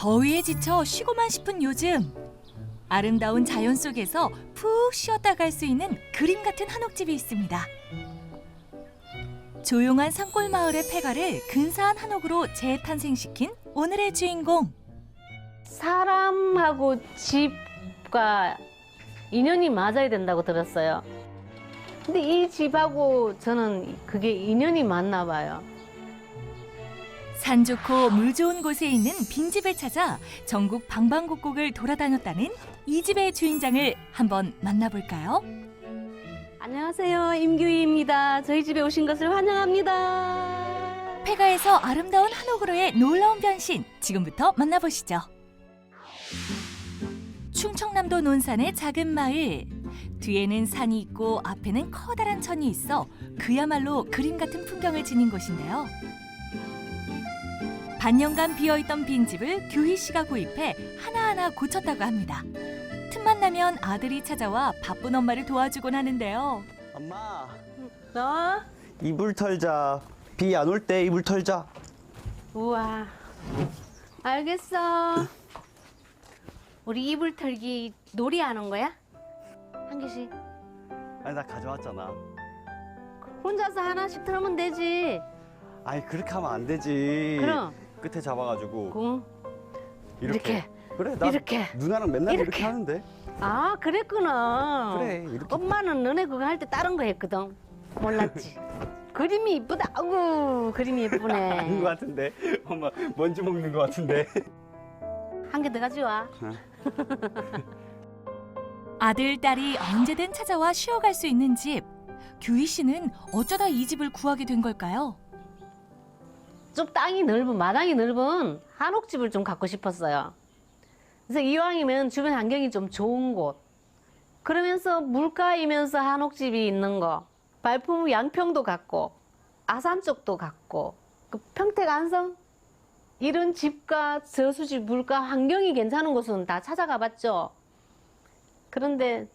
더위에 지쳐 쉬고만 싶은 요즘, 아름다운 자연 속에서 푹 쉬었다 갈 수 있는 그림 같은 한옥집이 있습니다. 조용한 산골 마을의 폐가를 근사한 한옥으로 재탄생시킨 오늘의 주인공. 사람하고 집과 인연이 맞아야 된다고 들었어요. 근데 이 집하고 저는 그게 인연이 맞나 봐요. 산 좋고 물 좋은 곳에 있는 빈집을 찾아 전국 방방곡곡을 돌아다녔다는 이 집의 주인장을 한번 만나볼까요? 안녕하세요, 임규희입니다. 저희 집에 오신 것을 환영합니다. 폐가에서 아름다운 한옥으로의 놀라운 변신, 지금부터 만나보시죠. 충청남도 논산의 작은 마을. 뒤에는 산이 있고 앞에는 커다란 천이 있어 그야말로 그림 같은 풍경을 지닌 곳인데요. 반년간 비어있던 빈집을 규희 씨가 구입해 하나하나 고쳤다고 합니다. 틈만 나면 아들이 찾아와 바쁜 엄마를 도와주곤 하는데요. 엄마, 너? 이불 털자. 비 안 올 때 이불 털자. 우와, 알겠어. 우리 이불 털기 놀이하는 거야? 한 개씩. 아니, 나 가져왔잖아. 혼자서 하나씩 털면 되지. 아니, 그렇게 하면 안 되지. 그럼. 끝에 잡아가지고. 공. 이렇게. 그래, 나 이렇게. 누나랑 맨날 이렇게 이렇게. 하는데. 아, 그랬구나. 그래, 이렇게. 엄마는 너네 그거 할 때 다른 거 했거든. 몰랐지. 그림이 이쁘다. 아우, 그림이 아닌 것 예쁘네. 같은데. 엄마, 먼지 먹는 것 같은데. 한 개 더 가져와. 아들, 딸이 언제든 찾아와 쉬어갈 수 있는 집. 규희 씨는 어쩌다 이 집을 구하게 된 걸까요? 좀 땅이 넓은, 마당이 넓은 한옥집을 좀 갖고 싶었어요. 그래서 이왕이면 주변 환경이 좀 좋은 곳. 그러면서 물가이면서 한옥집이 있는 거. 발품 양평도 갖고, 아산 쪽도 갖고, 그 평택 안성? 이런 집과 저수지, 물가, 환경이 괜찮은 곳은 다 찾아가 봤죠. 그런데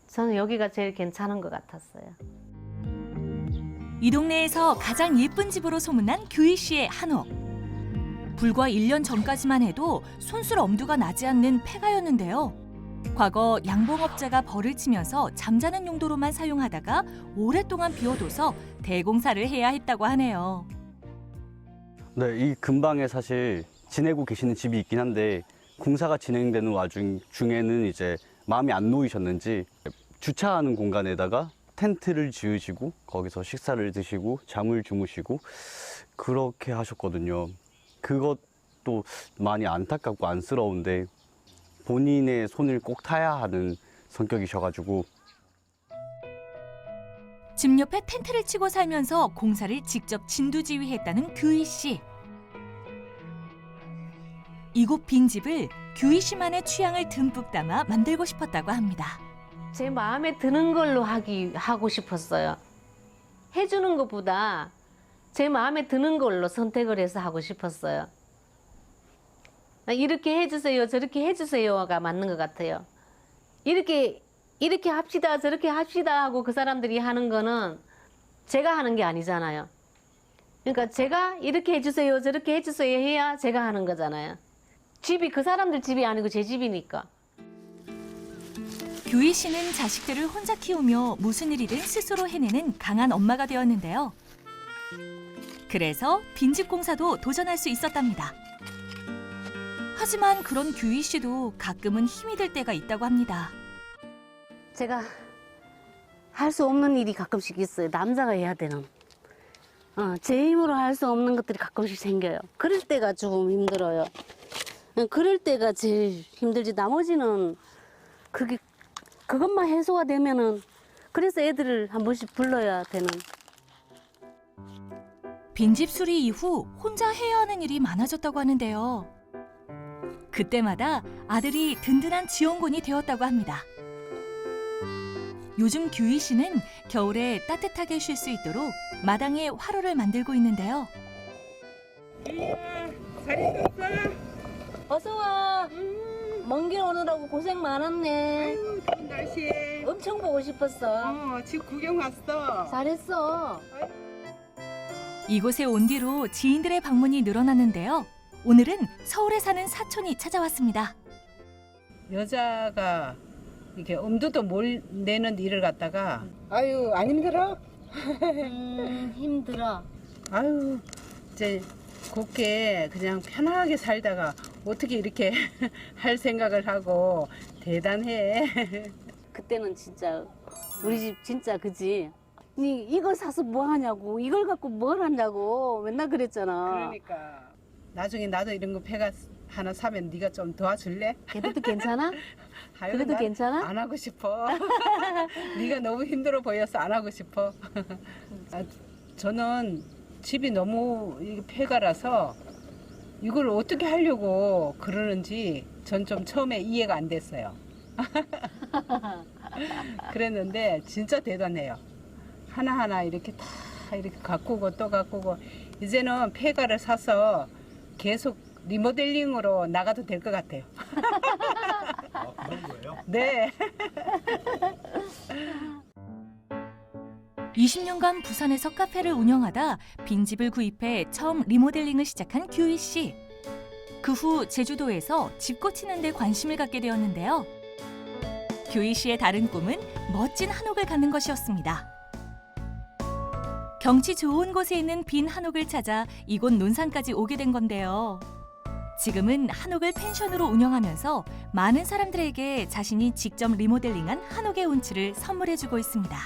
저는 여기가 제일 괜찮은 것 같았어요. 이 동네에서 가장 예쁜 집으로 소문난 규희 씨의 한옥. 불과 1년 전까지만 해도 손쓸 엄두가 나지 않는 폐가였는데요. 과거 양봉업자가 벌을 치면서 잠자는 용도로만 사용하다가 오랫동안 비워둬서 대공사를 해야 했다고 하네요. 네, 이 근방에 사실 지내고 계시는 집이 있긴 한데 공사가 진행되는 와중 중에는 이제 마음이 안 놓이셨는지 주차하는 공간에다가 텐트를 지으시고 거기서 식사를 드시고 잠을 주무시고 그렇게 하셨거든요. 그것도 많이 안타깝고 안쓰러운데 본인의 손을 꼭 타야 하는 성격이셔가지고 집 옆에 텐트를 치고 살면서 공사를 직접 진두지휘했다는 규희 씨. 이곳 빈집을 규희 씨만의 취향을 듬뿍 담아 만들고 싶었다고 합니다. 제 마음에 드는 걸로 하고 싶었어요. 해주는 것보다 제 마음에 드는 걸로 선택을 해서 하고 싶었어요. 이렇게 해주세요, 저렇게 해주세요가 맞는 것 같아요. 이렇게 합시다, 저렇게 합시다 하고 그 사람들이 하는 거는 제가 하는 게 아니잖아요. 그러니까 제가 이렇게 해주세요, 저렇게 해주세요 해야 제가 하는 거잖아요. 집이 그 사람들 집이 아니고 제 집이니까. 규희 씨는 자식들을 혼자 키우며 무슨 일이든 스스로 해내는 강한 엄마가 되었는데요. 그래서 빈집 공사도 도전할 수 있었답니다. 하지만 그런 규희 씨도 가끔은 힘이 들 때가 있다고 합니다. 제가 할 수 없는 일이 가끔씩 있어요. 남자가 해야 되는. 제 힘으로 할 수 없는 것들이 가끔씩 생겨요. 그럴 때가 조금 힘들어요. 그럴 때가 제일 힘들지. 나머지는 그것만 해소가 되면은 그래서 애들을 한 번씩 불러야 되는. 빈집 수리 이후 혼자 해야 하는 일이 많아졌다고 하는데요. 그때마다 아들이 든든한 지원군이 되었다고 합니다. 요즘 규희 씨는 겨울에 따뜻하게 쉴 수 있도록 마당에 화로를 만들고 있는데요. 잘 있었어? 어서 와. 먼 길 오느라고 고생 많았네. 좋은 날씨에. 엄청 보고 싶었어. 집 구경 왔어. 잘했어. 이곳에 온 뒤로 지인들의 방문이 늘어났는데요. 오늘은 서울에 사는 사촌이 찾아왔습니다. 여자가 이렇게 엄두도 못 내는 일을 갖다가 아유 안 힘들어? 힘들어. 아유 이제 곱게 그냥 편하게 살다가 어떻게 이렇게 할 생각을 하고 대단해. 그때는 진짜 우리 집 진짜 그지. 이걸 사서 뭐 하냐고, 이걸 갖고 뭘 하냐고 맨날 그랬잖아. 그러니까 나중에 나도 이런 거 배가 하나 사면 네가 좀 도와줄래? 그래도 괜찮아? 아유, 그래도 난 괜찮아? 안 하고 싶어. 네가 너무 힘들어 보여서 안 하고 싶어. 아, 저는 집이 너무 이게 폐가라서 이걸 어떻게 하려고 그러는지 전 좀 처음에 이해가 안 됐어요. 그랬는데 진짜 대단해요. 하나하나 이렇게 다 이렇게 가꾸고 또 가꾸고 이제는 폐가를 사서 계속 리모델링으로 나가도 될 것 같아요. 아, 그런 거예요? 네. 20년간 부산에서 카페를 운영하다 빈집을 구입해 처음 리모델링을 시작한 규희 씨. 그 후 제주도에서 집 고치는 데 관심을 갖게 되었는데요. 규희 씨의 다른 꿈은 멋진 한옥을 갖는 것이었습니다. 경치 좋은 곳에 있는 빈 한옥을 찾아 이곳 논산까지 오게 된 건데요. 지금은 한옥을 펜션으로 운영하면서 많은 사람들에게 자신이 직접 리모델링한 한옥의 운치를 선물해주고 있습니다.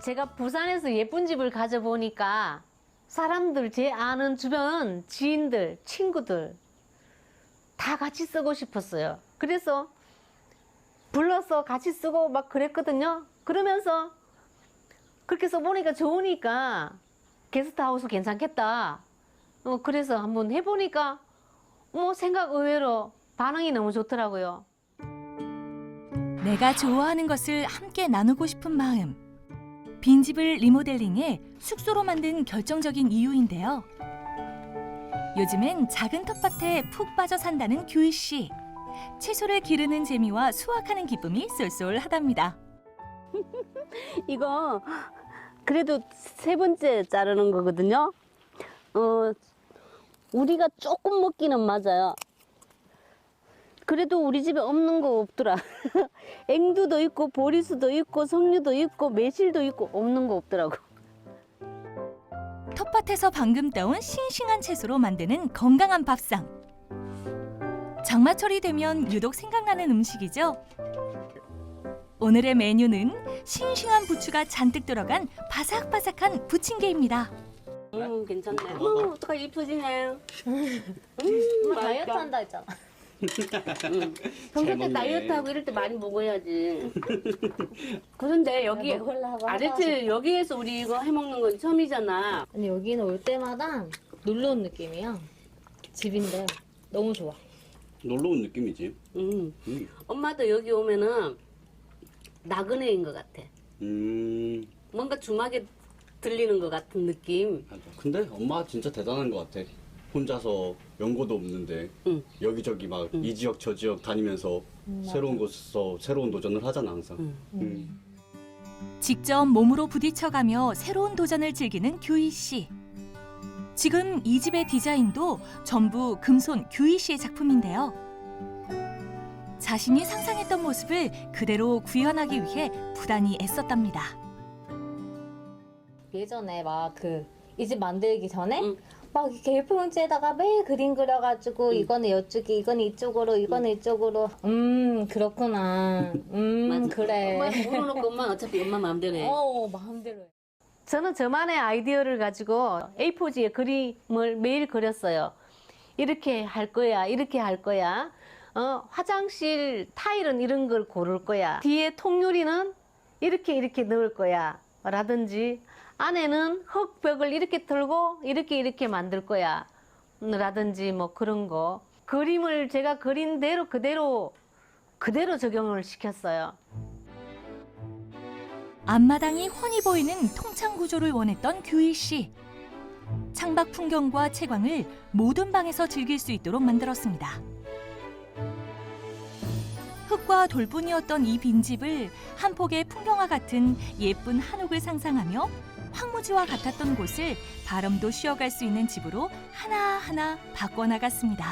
제가 부산에서 예쁜 집을 가져보니까 사람들, 제 아는 주변 지인들, 친구들 다 같이 쓰고 싶었어요. 그래서 불러서 같이 쓰고 막 그랬거든요. 그러면서 그렇게 써보니까 좋으니까 게스트하우스 괜찮겠다. 그래서 한번 해보니까 생각 의외로 반응이 너무 좋더라고요. 내가 좋아하는 것을 함께 나누고 싶은 마음. 빈집을 리모델링해 숙소로 만든 결정적인 이유인데요. 요즘엔 작은 텃밭에 푹 빠져 산다는 규희 씨. 채소를 기르는 재미와 수확하는 기쁨이 쏠쏠하답니다. 이거 그래도 세 번째 자르는 거거든요. 우리가 조금 먹기는 맞아요. 그래도 우리 집에 없는 거 없더라. 앵두도 있고 보리수도 있고 석류도 있고 매실도 있고 없는 거 없더라고. 텃밭에서 방금 따온 싱싱한 채소로 만드는 건강한 밥상. 장마철이 되면 유독 생각나는 음식이죠. 오늘의 메뉴는 싱싱한 부추가 잔뜩 들어간 바삭바삭한 부침개입니다. 괜찮네. 어떡하지 이쁘지네. 다이어트 한다 했잖아. 평소 때 다이어트하고 이럴 때 많이 먹어야지. 그런데 여기 아제트 여기에서 우리 이거 해먹는 건 처음이잖아. 아니 여기는 올 때마다 놀러 온 느낌이야. 집인데 너무 좋아. 놀러 온 느낌이지. 엄마도 여기 오면은 나그네인 것 같아. 뭔가 주막에 들리는 것 같은 느낌. 맞아. 근데 엄마 진짜 대단한 것 같아. 혼자서 연고도 없는데 여기저기 막 이 지역 저 지역 다니면서 새로운 곳에서 새로운 도전을 하잖아 항상. 직접 몸으로 부딪혀가며 새로운 도전을 즐기는 규희 씨. 지금 이 집의 디자인도 전부 금손 규희 씨의 작품인데요. 자신이 상상했던 모습을 그대로 구현하기 위해 부단히 애썼답니다. 예전에 막 이 집 만들기 전에 막 이렇게 A4용지에다가 매일 그림 그려가지고 이거는 이쪽에, 이거는 이쪽으로, 이거는 이쪽으로. 그렇구나. 그래. 엄마 물어놓고 엄마 어차피 엄마 마음대로 해. 마음대로 해. 저는 저만의 아이디어를 가지고 A4지에 그림을 매일 그렸어요. 이렇게 할 거야, 이렇게 할 거야. 화장실 타일은 이런 걸 고를 거야. 뒤에 통유리는 이렇게 넣을 거야. 라든지 안에는 흙벽을 이렇게 들고 이렇게 만들 거야. 라든지 뭐 그런 거. 그림을 제가 그린 대로 그대로 적용을 시켰어요. 앞마당이 훤히 보이는 통창 구조를 원했던 규희 씨. 창밖 풍경과 채광을 모든 방에서 즐길 수 있도록 만들었습니다. 흙과 돌뿐이었던 이 빈집을 한 폭의 풍경화 같은 예쁜 한옥을 상상하며 황무지와 같았던 곳을 바람도 쉬어갈 수 있는 집으로 하나하나 바꿔나갔습니다.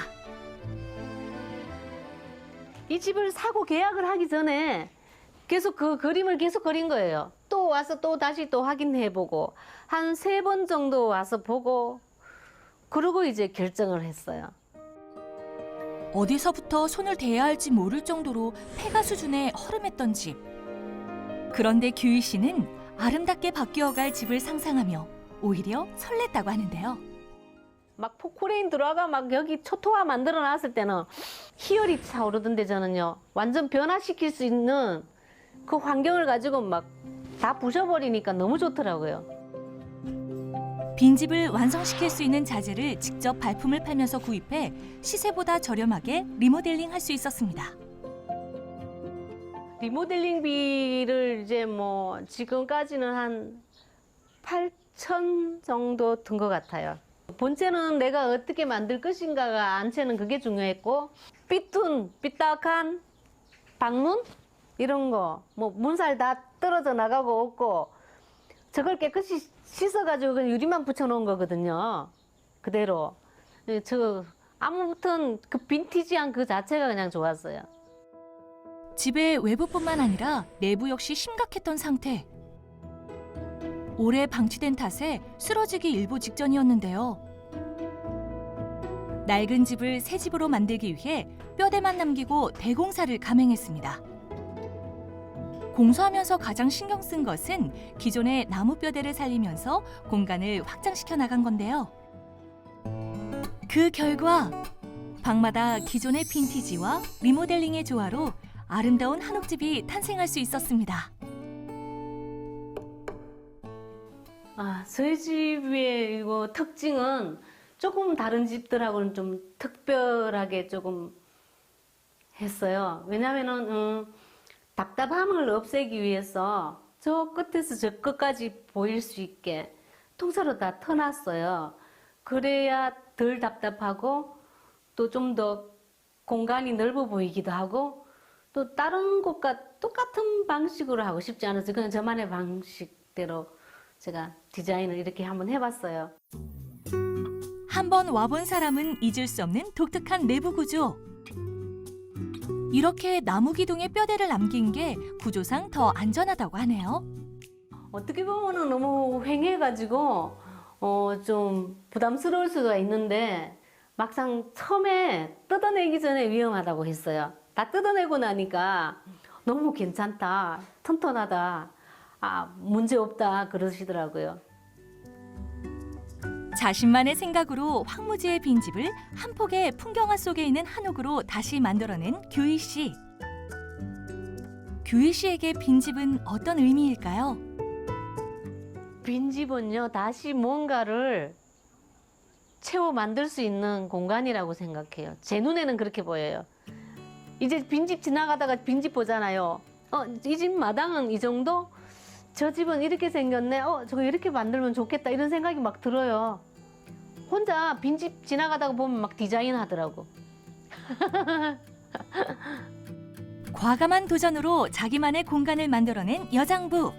이 집을 사고 계약을 하기 전에 계속 그 그림을 계속 그린 거예요. 또 와서 또 다시 또 확인해보고 한 3번 정도 와서 보고 그러고 이제 결정을 했어요. 어디서부터 손을 대야 할지 모를 정도로 폐가 수준에 허름했던 집. 그런데 규희 씨는 아름답게 바뀌어갈 집을 상상하며 오히려 설렜다고 하는데요. 막 포크레인 들어가 막 여기 초토화 만들어 놨을 때는 희열이 차오르던데 저는요. 완전 변화시킬 수 있는 그 환경을 가지고 막 다 부셔버리니까 너무 좋더라고요. 빈집을 완성시킬 수 있는 자재를 직접 발품을 팔면서 구입해 시세보다 저렴하게 리모델링 할 수 있었습니다. 리모델링비를 이제 뭐 지금까지는 한 8천 정도 든 것 같아요. 본체는 내가 어떻게 만들 것인가가 안채는 그게 중요했고 삐딱한 방문 이런 거 뭐 문살 다 떨어져 나가고 없고 저걸 깨끗이 씻어가지고 그냥 유리만 붙여놓은 거거든요. 그대로. 아무튼 그 빈티지한 그 자체가 그냥 좋았어요. 집의 외부뿐만 아니라 내부 역시 심각했던 상태. 오래 방치된 탓에 쓰러지기 일보 직전이었는데요. 낡은 집을 새 집으로 만들기 위해 뼈대만 남기고 대공사를 감행했습니다. 공사하면서 가장 신경 쓴 것은 기존의 나무 뼈대를 살리면서 공간을 확장시켜 나간 건데요. 그 결과 방마다 기존의 빈티지와 리모델링의 조화로 아름다운 한옥집이 탄생할 수 있었습니다. 저희 집의 이거 특징은 조금 다른 집들하고는 좀 특별하게 조금 했어요. 왜냐면은 답답함을 없애기 위해서 저 끝에서 저 끝까지 보일 수 있게 통째로 다 터놨어요. 그래야 덜 답답하고 또 좀 더 공간이 넓어 보이기도 하고 또 다른 곳과 똑같은 방식으로 하고 싶지 않아서 그냥 저만의 방식대로 제가 디자인을 이렇게 한번 해봤어요. 한번 와본 사람은 잊을 수 없는 독특한 내부 구조. 이렇게 나무 기둥에 뼈대를 남긴 게 구조상 더 안전하다고 하네요. 어떻게 보면은 너무 휑해가지고 좀 부담스러울 수가 있는데 막상 처음에 뜯어내기 전에 위험하다고 했어요. 다 뜯어내고 나니까 너무 괜찮다, 튼튼하다, 문제 없다 그러시더라고요. 자신만의 생각으로 황무지의 빈집을 한 폭의 풍경화 속에 있는 한옥으로 다시 만들어낸 규희 씨. 규희 씨에게 빈집은 어떤 의미일까요? 빈집은요, 다시 뭔가를 채워 만들 수 있는 공간이라고 생각해요. 제 눈에는 그렇게 보여요. 이제 빈집 지나가다가 빈집 보잖아요. 이 집 마당은 이 정도? 저 집은 이렇게 생겼네. 저거 이렇게 만들면 좋겠다. 이런 생각이 막 들어요. 혼자 빈집 지나가다가 보면 막 디자인 하더라고. 과감한 도전으로 자기만의 공간을 만들어낸 여장부.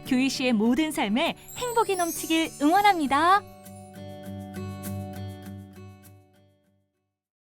규희 씨의 모든 삶에 행복이 넘치길 응원합니다.